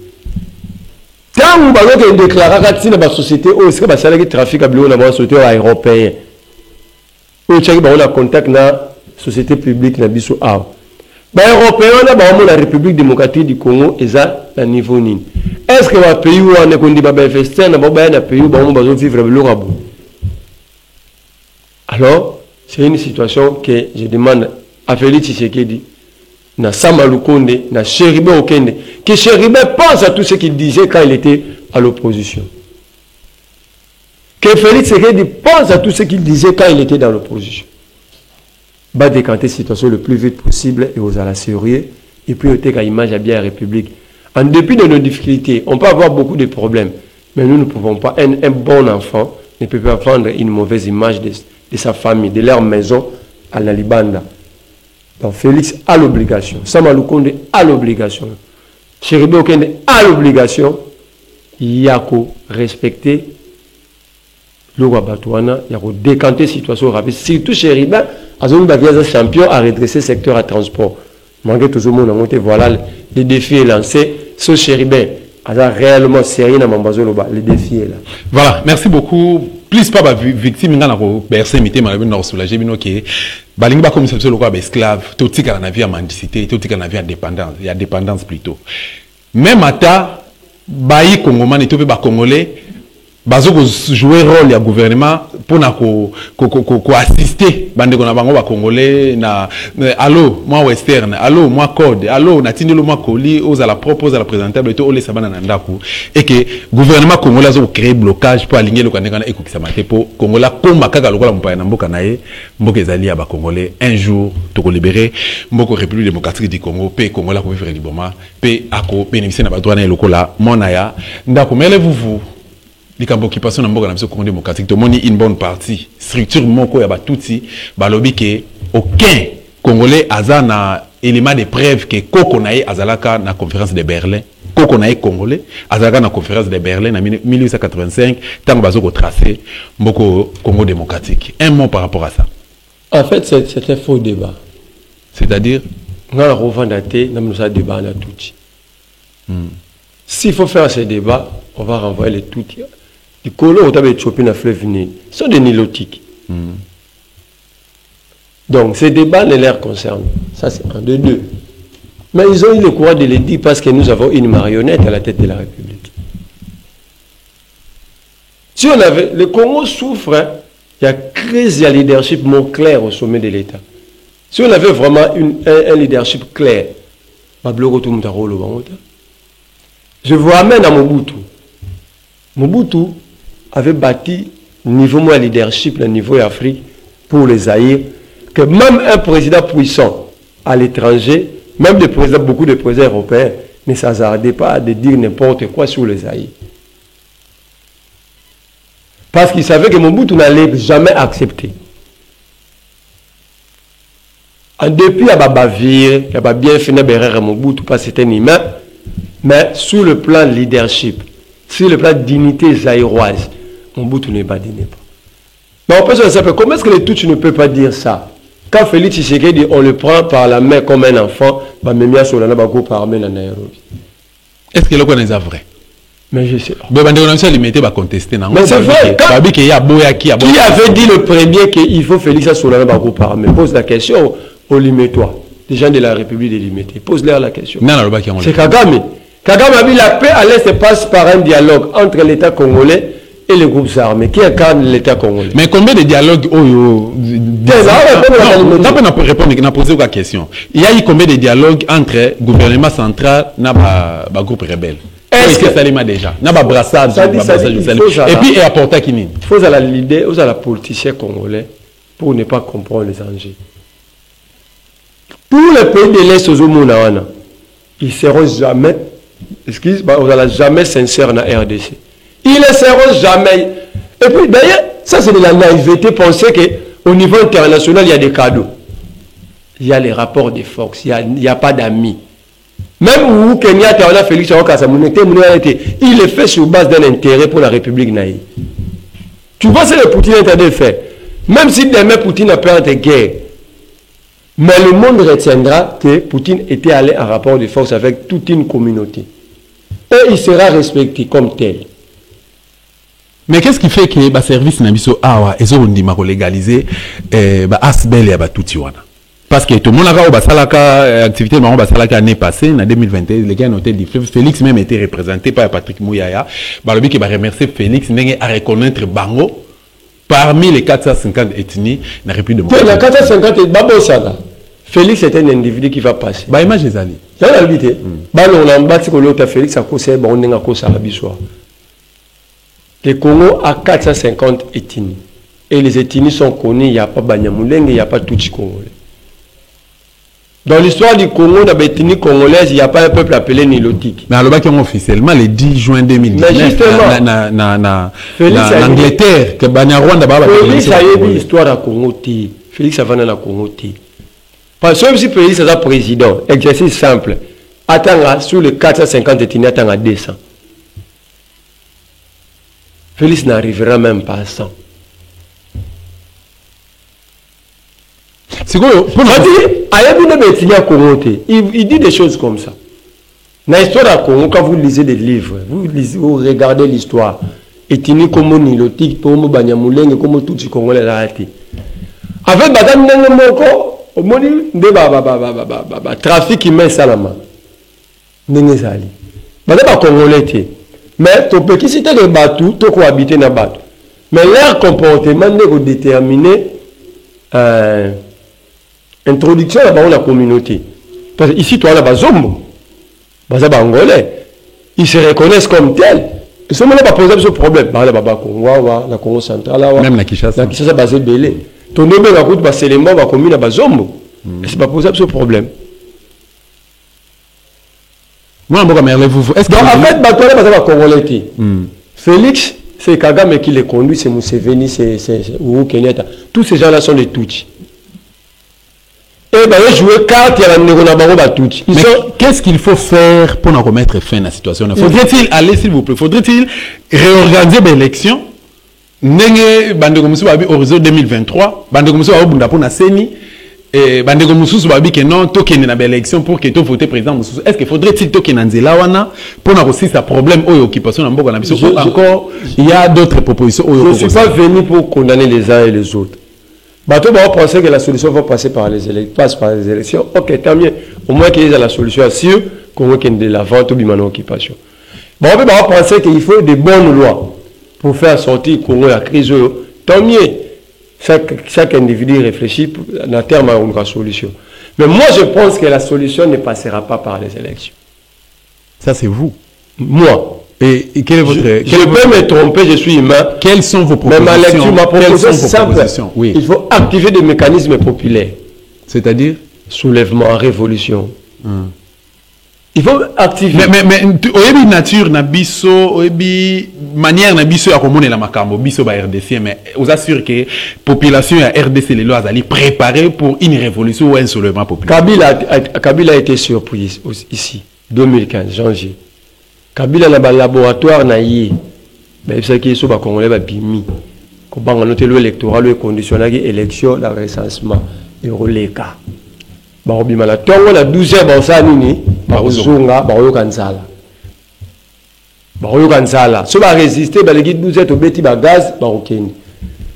Tant que vous avez déclaré que la société, c'est que ça trafic à biloko dans la société européenne. Vous avez un contact dans la société publique na biso. Les Européens, la République démocratique du Congo, est à un niveau nini. Est-ce que le pays où on est conduit par investir, un pays où on va vivre le rabou? Alors, c'est une situation que je demande à Félix Tshisekedi, na Samalou Konde, na Chéribé Okende, que Chéribé pense à tout ce qu'il disait quand il était à l'opposition. Que Félix Tshisekedi pense à tout ce qu'il disait quand il était dans l'opposition. Va décanter cette situation le plus vite possible et aux à la sérieux et puis au qu'à image à bien la République. En dépit de nos difficultés, on peut avoir beaucoup de problèmes, mais nous ne pouvons pas, un bon enfant ne peut pas prendre une mauvaise image de sa famille, de leur maison à la Libanda. Donc Félix a l'obligation, Samalou Konde a l'obligation, Chéribé Okende a l'obligation, il y a qu'à respecter le roi Batouana, il y a qu'à décanter la situation rapide. Surtout Chéribé, un champion à redresser le secteur à transport. Malgré tout le monde, voilà, le défi est lancé. Ce Chéribé, réellement sérieux dans le défi est là. Voilà, merci beaucoup. Plus pas victime, il y a une personne qui m'a soulagé, qui balinga comme ça le quoi esclave, tout ce qu'on a vu à mendicité, tout ce qu'on a vu à dépendance, il y a dépendance plutôt. Même à bayi congolais et tout ba congolais, bazo jouer rôle ya gouvernement pour na ko assister bande ko na bango ba congolais na allo moi western, allo moi code, allo na tindelo moi coli aux à la propose à la présentable et tout les sabana na ndaku et que gouvernement congolais a créé blocage pour aligner le kaneka na ekokisa mate pour congolais komba kaka lokola mpaya na mboka na ye mboka ezali ya ba congolais un jour to ko libérer mboko république démocratique du Congo pe congolais ko vivre librement pe ako bénéficier na ba droit na lokola monaya ndako mele vous l'occupation de la Congo démocratique, tout le monde une bonne partie. Structure moko ya batuti, balobi que aucun Congolais a un élément de preuve que Koko nae azalaka na conférence de Berlin. Koko nae Congolais azalaka na conférence de Berlin en 1885, tant bazoko tracé mboko Congo démocratique. Un mot par rapport à ça. En fait, c'est un faux débat. C'est-à-dire on a revendaté, on a débat là tout. S'il faut faire ce débat, on va renvoyer les tout. Les colons ont été chopés dans le fleuve Nil. Ce sont des nilotiques. Donc, ces débats ne les concernent. Ça, c'est un de deux. Mais ils ont eu le courage de le dire parce que nous avons une marionnette à la tête de la République. Si on avait... Le Congo souffre, hein, il y a crise, il y a leadership non clair au sommet de l'État. Si on avait vraiment un leadership clair, je vous ramène à Mobutu. Mobutu avait bâti niveau de leadership, le niveau Afrique pour les Zaïre, que même un président puissant à l'étranger, même beaucoup de présidents européens, ne s'hasardaient pas de dire n'importe quoi sur les Zaïre. Parce qu'ils savaient que Mobutu n'allait jamais accepter. En dépit, il y a Bavir, il y a bien fait Mobutu parce que c'était un humain, mais sur le plan leadership, sur le plan dignité zaïroise, Mobutu n'est pas digné. Mais on peut se dire, comment est-ce que les Tutsis ne peuvent pas dire ça? Quand Félix Tshisekedi, on le prend par la main comme un enfant, est-ce que le connaît ça vrai? Mais je sais pas. Mais c'est vrai. Qui avait dit le premier qu'il faut Félix Solana Bagou par main? Pose la question aux Limetois, les gens de la République des Limétés. Pose-leur la question. C'est Kagame. Kagame a dit la paix à l'Est passe par un dialogue entre l'État congolais et les groupes armés. Qui incarne l'État congolais? Mais combien de dialogues on peut répondre, on a posé la question. Il y a eu combien de dialogues entre le gouvernement central et le groupe rebelle? Est-ce que ça l'est déjà? Et puis, il apporte à qui? Il faut à l'idée, aux politiciens congolais pour ne pas comprendre les enjeux. Tous les pays de l'Est, ils ne seront jamais, jamais sincères dans la RDC. Ils ne seront jamais. Et puis d'ailleurs, ça c'est de la naïveté, penser qu'au niveau international, il y a des cadeaux. Il y a les rapports de force, il n'y a pas d'amis. Même où Kenya, Félix il le fait sur base d'un intérêt pour la République naïve. Tu vois ce que Poutine est en train de faire. Même si demain Poutine a peur de guerre, mais le monde retiendra que Poutine était allé en rapport de force avec toute une communauté. Et il sera respecté comme tel. Mais qu'est-ce qui fait que le service Nabiso Awa et Zorundima légaliser Asbel et Batutiwana? Parce que tout le monde a eu activité l'année passée, en 2021, les gars ont été diffusés. Félix même était représenté par Patrick Mouyaya. Balobi qui va remercier Félix à reconnaître Bango parmi les 450 ethnies n'a plus de mots. Les 450 ethnies, Félix est un individu qui va passer. Bah image les alliés. Il y a l'habité. Bah on a battu que l'autre Félix a causé bon on a causé à Bissoir. Le Congo a 450 ethnies et les ethnies sont connues. Il n'y a pas Banyamulenge, il n'y a pas Tutsi congolais. Dans l'histoire du Congo, dans l'ethnie congolaise, il n'y a pas un peuple appelé Nilotique. Mais alors, officiellement, le 10 juin 2019, l'Angleterre, que Banyarwanda, Félix a eu l'histoire du Congo. Félix a vendu la Congo. Parce que si Félix est président, exercice simple, attends sur les 450 ethnies, attends à 200. Félix n'arrivera même pas à 100. C'est quoi? Il dit des choses comme ça. Dans l'histoire du Congo, quand vous lisez des livres, vous regardez l'histoire, ethnie comme Nilotique, comme Banyamulenge, comme tout ce Congolais là. Avec Madame Nengemoko, au moins, trafic qui met salama. Nengesali. Madame Congolais. Mais tu peux quitter les bateaux, tu peux habiter dans les bateaux. Mais leur comportement est déterminé. Introduction à la communauté. Parce que ici, toi, là, Zombo, Angolais, ils se reconnaissent comme tels. Ils sont pas posé ce problème. La Congo centrale, même la Kinshasa. La Kinshasa, basé belé. Ton nom est la route, c'est les mots, la commune à Zombo. Et c'est pas posé ce problème. Moi, est-ce que en fait, toi, là, Congolais. Félix, c'est Kagame qui les conduit, c'est Museveni, c'est Uhuru Kenyatta. Tous ces gens-là sont des Tutsis. Et bien, jouer carte, il y a la Tutsi. Mais qu'est-ce qu'il faut faire pour en remettre fin à la situation? Faudrait-il aller, s'il vous plaît, faudrait-il réorganiser l'élection? Nenge Bandeko Musu Babi horizon 2023, Bandeko Musu Babi Bunda pour na Seni, et Bandeko Musu Babi que non, token na élection pour que tu votes président Musu. Est-ce qu'il faudrait-il token na Zelawana pour na aussi sa problème ou occupation na Mboka na biso? Encore, il y a d'autres propositions. Je ne suis pas venu pour condamner les uns et les autres. Bateau va penser que la solution va passer par les élections, passe par les élections. Ok, tant mieux. Au moins qu'il y ait la solution sûre, qu'on ait de la vente ou de l'occupation. Bon, on va penser qu'il faut des bonnes lois pour faire sortir Congo de la crise. Tant mieux. Chaque individu réfléchit à terme à une solution. Mais moi, je pense que la solution ne passera pas par les élections. Ça, c'est vous. Moi. Et quel est votre... Je peux me tromper, je suis humain. Quelles sont vos propositions? Mais ma lecture, ma proposition c'est simple. Oui. Il faut activer des mécanismes populaires. C'est-à-dire? Soulèvement, révolution. Il faut activer. Mais oyebi nature na biso, oyebi manière na biso ya komona la makambo biso ba RDC, mais vous assure que population ya RDC les lois allaient préparer pour une révolution ou un soulèvement populaire. Kabila a été surpris ici 2015 janvier. Kabila na ba laboratoire na yi. Mais c'est qui sont ba congolais ba bimi. Ko banga noté l'électoral le conditionnel élection la recensement et releka. Ba obima la tongo la 12e ba sa nini ba uzunga ba yo kanzala. Ba yo kanzala. So ba résister ba legi 12e to beti ba gaz ba okeni.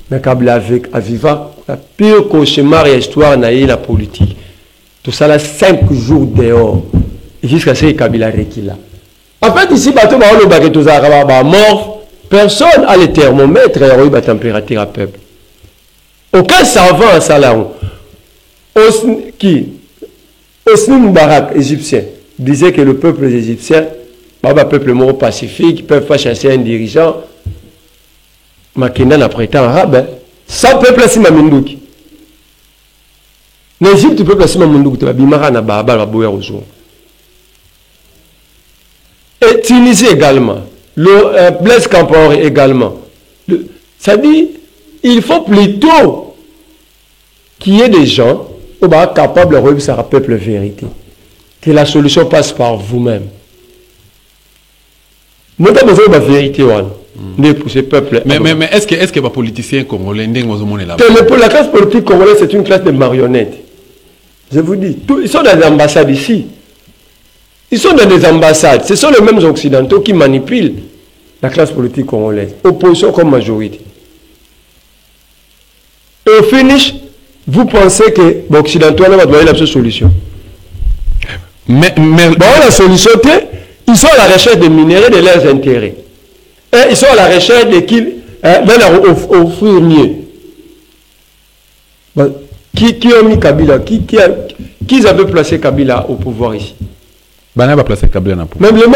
Mais Kabila avec aviva la pire cauchemar et histoire na yi la politique. Tout ça là 5 jours dehors. Et jusqu'à ce que Kabila requila. En fait, ici, personne n'a le thermomètre et la température à peuple. Aucun savant à Salahou, qui, Osni Moubarak, égyptien, disait que le peuple égyptien, un peuple mort pacifique, ils ne peuvent pas chasser un dirigeant. Makenda n'a prêté arabe. Sans peuple, c'est Mamindouki. L'Égypte, le peuple, c'est Mamindouki. Tu vas bimara na baba, la boue aux jours. Et Tunisie également, le Blaise Compaoré également. Ça dit, il faut plutôt qu'il y ait des gens capables de revenir à peuple vérité. Que la solution passe par vous-même. Nous avons besoin de la vérité. Pour ce peuple. Mais est-ce que les politiciens congolais là? La classe politique congolaise, c'est une classe de marionnettes. Je vous dis, ils sont dans les ambassades ici. Ils sont dans des ambassades. Ce sont les mêmes occidentaux qui manipulent la classe politique congolaise. Opposition comme majorité. Et au finish, vous pensez que l'Occidental va donner la solution? Mais la solution, ils sont à la recherche de minéraux de leurs intérêts. Et ils sont à la recherche de qui leur offrir mieux. Qui a mis Kabila? Qui avait placé Kabila au pouvoir ici? Bana va placer Kabila dans le pouvoir. Même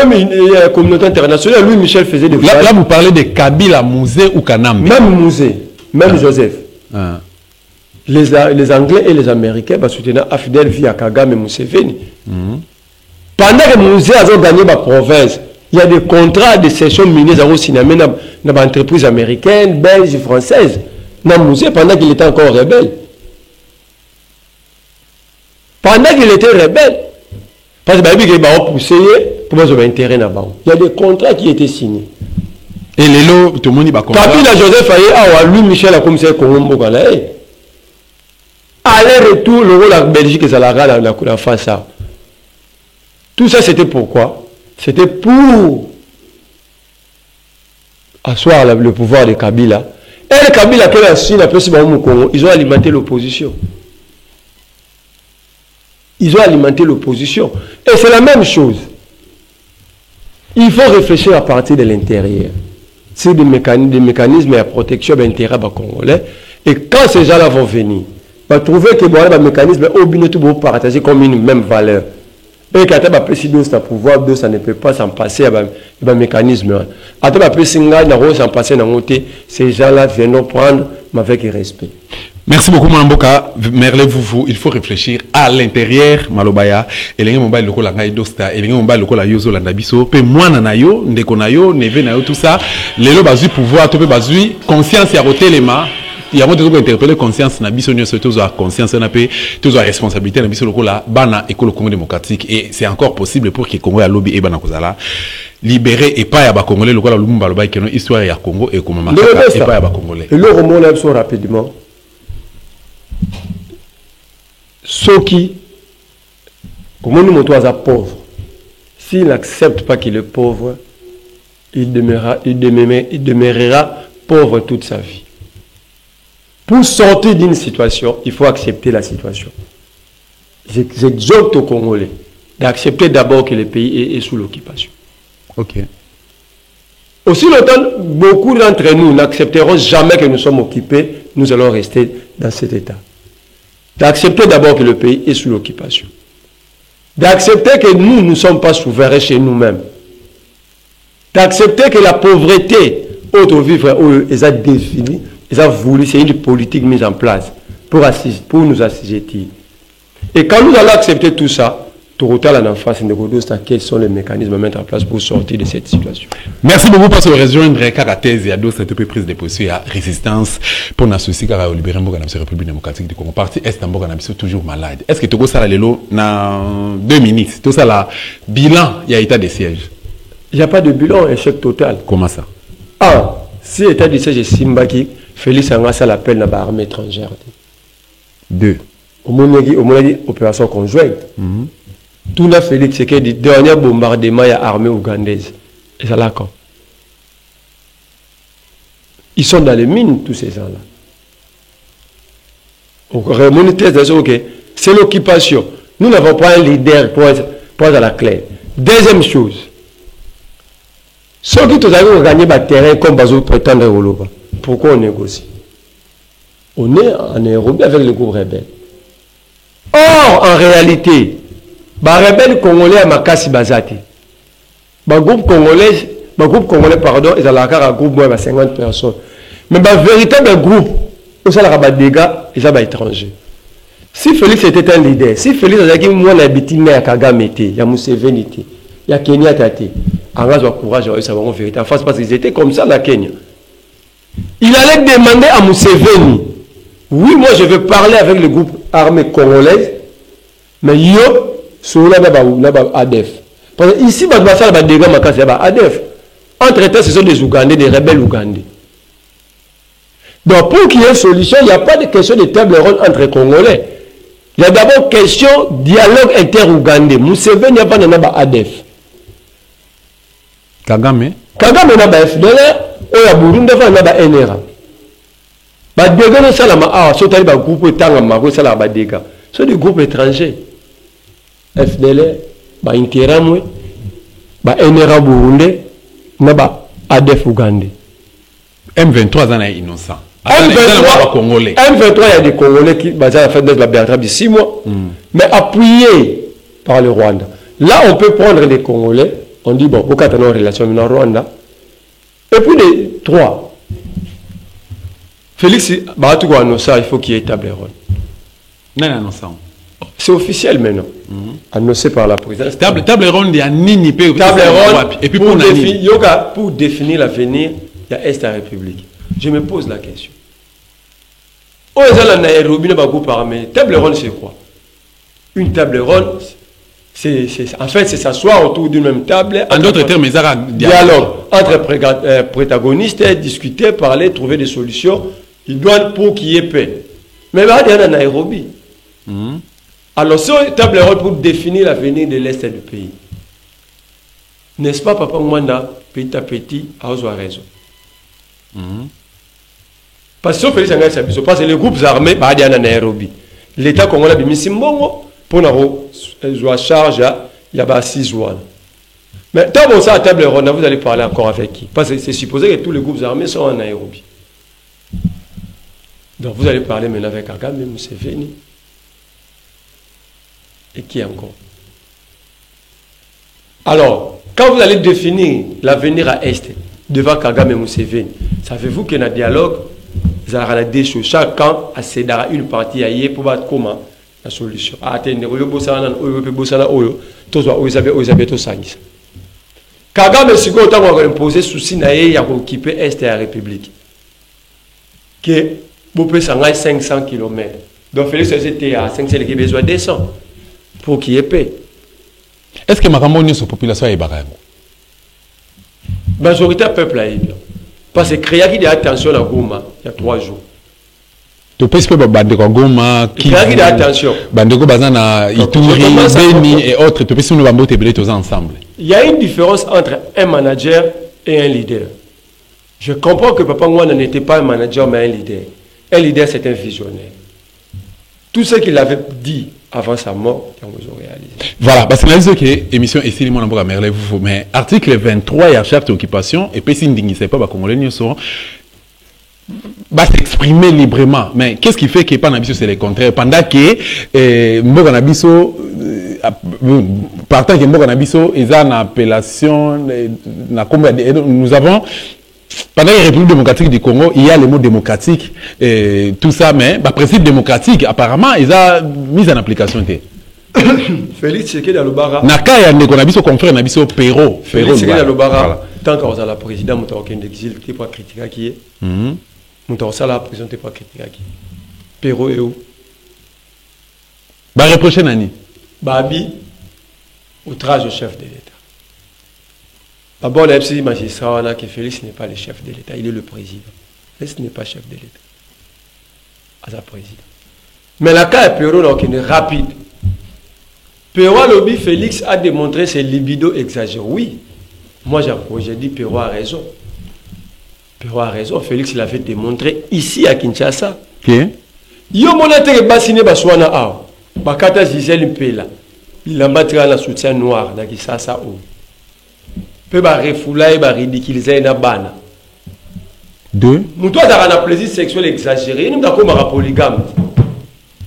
la communauté internationale, Louis Michel faisait des... Là, vous parlez de Kabila, Mouzé ou Kanam? Même Mouzé, même Joseph. Les Anglais et les Américains soutenaient Afidel via Kagame et Museveni. Pendant que Mouzé a gagné la province, il y a des contrats de cession minière dans les entreprises américaines, belges et françaises. Dans Mouzé, pendant qu'il était encore rebelle. Pendant qu'il était rebelle. Parce qu'il va pousser pour avoir intérêt là-bas. Il y a des contrats qui étaient signés. Et les lots, tout le monde va comprendre. Kabila Joseph Aye, lui Michel a commencé à Congo. Aller-retour, le rôle de la Belgique et la face. Tout ça, c'était pourquoi? C'était pour asseoir le pouvoir de Kabila. Et le Kabila, ils ont alimenté l'opposition. Ils ont alimenté l'opposition. Et c'est la même chose. Il faut réfléchir à partir de l'intérieur. C'est des mécanismes de protection de l'intérêt congolais. Et quand ces gens-là vont venir, on va trouver que les mécanismes vont partager comme une même valeur. Et quand on a pris le pouvoir, ça ne peut pas s'en passer à un mécanisme. Quand on a pris s'en passer dans le ces gens-là viennent prendre avec respect. Merci beaucoup, Mamboka. Merle, il faut réfléchir à l'intérieur, Malobaya. Et les gens qui ont la dosta, et les gens qui ont la yozo landabiso, pe moi nanayo, ndeko nayo, neve nayo, tout ça. Les gens qui ont pouvoir, tout bazui, conscience y a roté les mains. Il y a beaucoup d'interpeller conscience na biso nyonso tous a conscience na pe tous a responsabilité na biso lokola bana école Congo démocratique et c'est encore possible pour que Congo ya lobby et bana kozala libérer et pas ya ba congolais lokola lumumba loba que histoire ya Congo et comme massacre et pas ya ba congolais. Et le remonte là rapidement. Ceux qui comment nous montrons à pauvre, s'il n'accepte pas qu'il est pauvre, il demeurera pauvre toute sa vie. Pour sortir d'une situation, il faut accepter la situation. J'exhorte aux Congolais d'accepter d'abord que le pays est sous l'occupation. Ok. Aussi longtemps, beaucoup d'entre nous n'accepteront jamais que nous sommes occupés, nous allons rester dans cet état. D'accepter d'abord que le pays est sous l'occupation. D'accepter que nous ne sommes pas souverains chez nous-mêmes. D'accepter que la pauvreté, autre vivre, ils ont défini. Ils ont voulu, c'est une politique mise en place pour nous assujettir. Et quand nous allons accepter tout ça, tout autant en face, quels sont les mécanismes à mettre en place pour sortir de cette situation. Merci beaucoup pour ce rejoindre Karathèse et à d'autres prise de position à résistance pour n'associer à libérer la République démocratique du Congo. Parti Est en Boga toujours malade. Est-ce que tout ça là dans 2 minutes, tout ça là bilan, il y a état de siège? Il n'y a pas de bilan, échec total. Comment ça? Si état de siège est Simbaki, Félix Angassa l'appelle dans l'armée étrangère. 2. Au moment opération conjointe. Tout là, Félix, c'est que le dernier bombardement de l'armée ougandaise. Et ça là quand ils sont dans les mines, tous ces gens-là. C'est l'occupation. Nous n'avons pas un leader pour à la clé. Deuxième chose, ceux qui ont gagné le terrain comme Bazou prétendent au pourquoi on négocie? On est en Nairobi avec le groupe rebelle. Or, en réalité, les rebelles congolais à Makassi Bazati, le groupe congolais, pardon, ils ont un groupe de 50 personnes. Mais le véritable groupe, ils ont des dégâts, ils ont des étrangers. Si Félix était un leader, si Félix avait dit moi l'habitude à Kagame, il y a Museveni, il y a Kenya Tate, en raison de courage, ils ont vérité en face parce qu'ils étaient comme ça dans Kenya. Il allait demander à Museveni, oui, moi je veux parler avec le groupe armé congolais, mais yo, sur la ADF. Parce que ici, il y a des dégâts, il y a ADF. Entre-temps, ce sont des Ougandais, des rebelles ougandais. Donc, pour qu'il y ait une solution, il n'y a pas de question de table ronde entre Congolais. Il y a d'abord question dialogue inter-ougandais. Museveni n'y a pas de ADF. Kagame n'a pas FDLR, ou la Burundi n'a pas NRA. Bah dégâts non ça la sont allés bah groupe tant ma ça la bah dégâts. Ce sont des groupes étrangers. FDL, bah Interamwe, bah NRA Burundi, na bah ADF Ougandais. M23 en est innocent. M23, il y a des Congolais qui basent à la fin de la Bertrand de 6 mois, mais appuyés par le Rwanda. Là, on peut prendre des Congolais, on dit, bon, au Qatar, relation avec le Rwanda, et puis les 3. Félix, il faut qu'il y ait table ronde. Non. C'est officiel maintenant, annoncé par la présidence. Table ronde, il y a Nini, table ronde, et puis pour définir l'avenir, il y a Est à la République. Je me pose la question. Table ronde, c'est quoi? Une table ronde, en fait, c'est s'asseoir autour d'une même table. En d'autres termes, il y a un dialogue entre protagonistes, discuter, parler, trouver des solutions. Ils doivent pour qu'il y ait paix. Mais il y a un Nairobi. Alors, c'est une table ronde pour définir l'avenir de l'Est du pays. N'est-ce pas, Papa Mwanda, petit à petit, a raison. Parce que les groupes armés, il y a Nairobi. L'État congolais a mis Simbongo pour la charge, il y a 6 jours. Mais tant que ça à table ronde, vous allez parler encore avec qui? Parce que c'est supposé que tous les groupes armés sont en Nairobi. Donc vous allez parler maintenant avec Kagame, Museveni. Et qui encore? Alors, quand vous allez définir l'avenir à Est, devant Kagame et Museveni, savez-vous qu'il y a un dialogue? Chacun a cédé une partie ailleurs pour voir comment la solution. Kagame est sûr qu'on va imposer souci à occuper Est de la République. Que vous pouvez 500 km. Donc Félix était à 500 km, il a besoin de 200 pour qu'il y ait paix. Est-ce que ma campagne sur la population est barrée? La majorité du peuple est bien. Parce que créer qui a attention à Goma il y a 3 jours. Tu peux expliquer Goma qui a attention. Bandeko Bazana, Ituri, Beni et autres. Tu peux nous bamboter tous ensemble. Il y a une différence entre un manager et un leader. Je comprends que Papa Ngwana n'était pas un manager mais un leader. Un leader c'est un visionnaire. Tout ce qu'il avait dit avant sa mort, ils ont réalisé. Voilà, parce que nous que l'émission est si mon merle vous mais article 23 il y a charte d'occupation et puis si ne sait pas Congolais nous sont va s'exprimer librement. Mais qu'est-ce qui fait que pas Nabiso c'est le contraire pendant que Mboka Nabiso partant que Mboka Nabiso ils ont une appellation nous avons pendant la République démocratique du Congo, il y a le mot démocratique et tout ça, mais le principe démocratique, apparemment, ils ont mis en application. Félix Tshisekedi Alobara. Naka ya ndeko nabiso confrère nabiso Pero. Félix Tshisekedi Alobara. Tant qu'on a la président, on a exil, tu pas critiquer qui est. On a la prison, tu pas critiquer qui. Pero et où? Bah reprocher nani. Babi, outrage au chef de l'État. D'abord, le magistrat, on a que Félix n'est pas le chef de l'État, il est le président. Félix n'est pas chef de l'État. À sa président. Mais la cas est Pero, donc, est rapide. Pero lobby, Félix a démontré ses libido exagérés. Oui, moi j'ai dit Pero a raison. Pero a raison, Félix l'avait démontré ici à Kinshasa. Okay. Yo monate ke basine baswana a. Bakata Gisèle Mpela. Il a battu la soutien noir dans Kinshasa o. Pe ba refoula et ba ridiculiser na bana. Deux. Muto a un plaisir sexuel exagéré, nous d'accord ma polygame.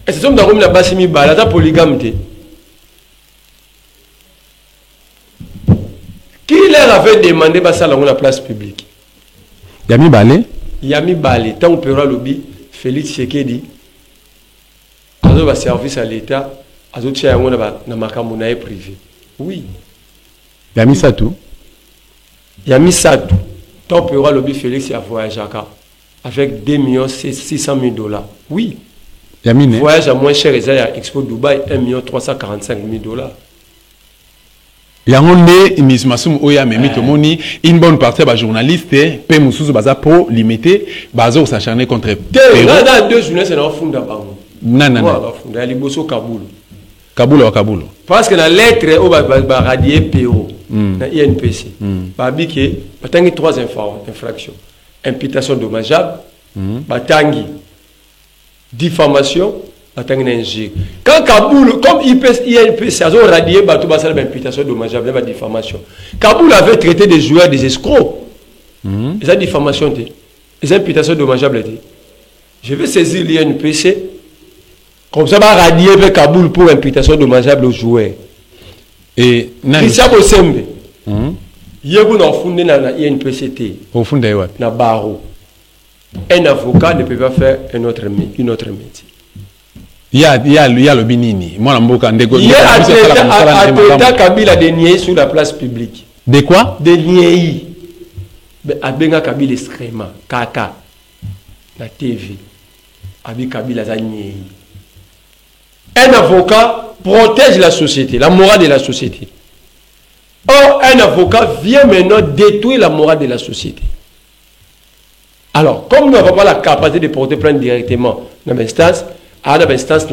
Et c'est comme dans la basimi bala ta polygame té. Qui leur avait demandé ça dans la place publique? Yami Balé. Yami Balé, tant que Pero lobby, Félix Tshisekedi azo ba service à l'État, azo tia ngona ba na makambo na privé. Oui. Yami Satou. Yami Satou. Tant que Pero lobby Félix a voyagé avec 2 600 000 $. Oui. Yami ne. Voyage à moins cher à Expo Dubaï 1 345 000 $. Yangonde imismasum oya memi tomoni une bonne partie des journalistes pe mususu baza pro limité bazo s'acharner contre Pero. Dans 2 journées c'est na funda bango. Non. Funda liboso Kaboul. Kaboul. Parce que la lettre au ba radier Pero na INPC. Babi que batangi 3 infractions. Imputation dommageable, batangi diffamation batangi na injure. Quand Kaboul, comme INPC a radié bateau basal imputation dommageable ba diffamation. Kaboul avait traité des joueurs des escrocs. Les diffamation les imputations dommageables. Je vais saisir l'INPC comme ça va radier avec Kaboul pour imputation dommageable aux joueurs. Et Christian Bosembe. Yégo n'a fondé na INPCT. Au fond d'ailleurs. Na barreau. Un avocat ne peut pas faire une autre métier. Il y a le Binini. Moi, il y a un Kabila de nier sur la place publique. De quoi? De nier. Abenga Kabila extrêmement. Kaka. La TV. Abi Kabila za nier. Un avocat protège la société, la morale de la société. Or, un avocat vient maintenant détruire la morale de la société. Alors, comme nous n'avons pas la capacité de porter plainte directement dans l'instance, à l'instance,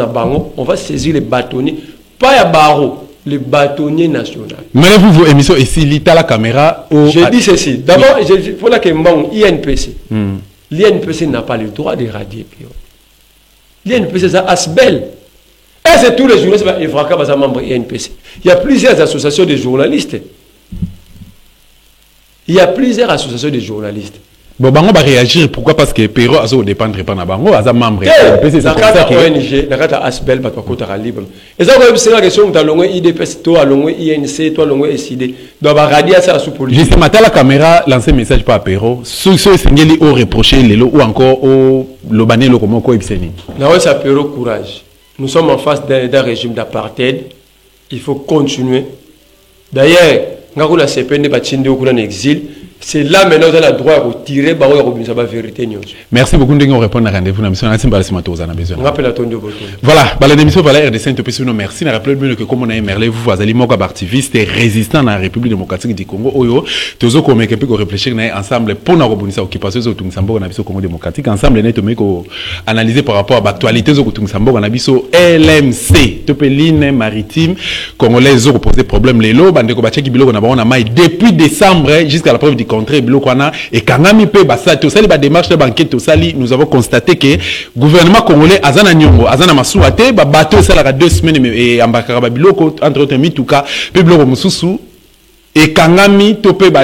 on va saisir les bâtonniers, pas à barreau, les bâtonniers nationaux. Mais vous, vos émissions ici, l'État, la caméra. Je dis ceci. D'abord, il faut que l'INPC. L'INPC n'a pas le droit de radier. L'INPC, c'est Asbel. Et c'est tous les journalistes qui sont membres de l'INPC. Il y a plusieurs associations de journalistes. Bon, Bango va réagir. Pourquoi? Parce que Perrault a dépendre pas de Bango, a membre. C'est ça que ONG, la carte Asbel, pas de libre. Et ça, c'est la question que tu as l'ongé IDPS, toi, l'ongé INC, toi, l'ongé SID. Donc, va radier ça sous police. Justement, la caméra lancer message par Perrault. Ceux qui ont reproché les lots ou encore au Lobané, le comment quoi, Ibseni. Là, ça Perrault courage. Nous sommes en face d'un régime d'apartheid. Il faut continuer. D'ailleurs, quand on a CPN en exil, c'est là maintenant qu'on a le droit de retirer la vérité. Merci beaucoup de répondre à rendez-vous. Voilà, l'émission va la RDC. Merci. Je rappelle que comme on a émerlé, vous allez être activiste et résistant dans la République démocratique du Congo. Tous qu'on met réfléchir ensemble pour nous rebondir occupation sur le Congo démocratique. Ensemble, nous analyser par rapport à l'actualité sur le LMC, Topeline maritime congolaise ont posé problème les lots. Depuis décembre jusqu'à la preuve du contraire, et Kangami pe basati osali ba démarche de banquette osali, nous avons constaté que gouvernement congolais azana nyongo azana masuate ba bateau sala 2 semaines et ambakara ba biloko entre autres mituka pe biloko mususu et Kangami topé ba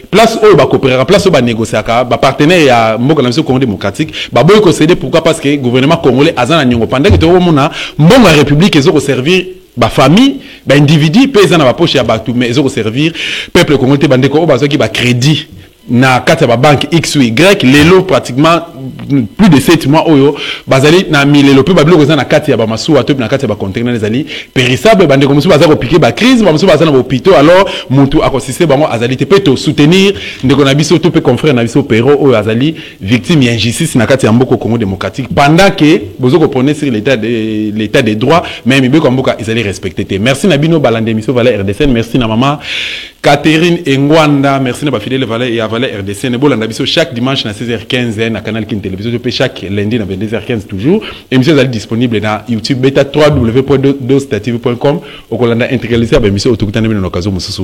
place oyo ba coopérer place ba négocier ba partenaire ya mboka na biso Congo démocratique ba boy ko céder. Pourquoi? Parce que gouvernement congolais azana nyongo pendant que to mona mbongo la république ezo ko servir ba famille ba individu paysan na ba poche ya batou mais ezo servir peuple congolais bandeko o bazo ki ba crédit na kata ba banque X ou Y lelo pratiquement plus de 7 mois oyo bazali na milelo pe ba biloko za na kati ya ba masuwa to na kati ya ba container les ali périssable bandeko musu baza ko piquer ba crise ba musu baza na hôpital alors mutu akosise bango azali te pe to soutenir ndeko na biso to pe confrère na biso Perrault oyo azali victime ya injustice na kati ya mboko Congo démocratique pendant que bozo ko prôner sur l'état des droits même mbeko mboka ezali respecté. Merci na bino balande miso vala RDC. Merci na maman Catherine Engwanda, merci na ba fidèle vala et avala RDC. Ne bolanda biso chaque dimanche na 16h15 na canal Kin télévision de chaque lundi na 22h15 toujours. Émission est disponible na YouTube beta www.dostative.com. Au Kolanda intégralisé à émission autour de l'occasion mususu.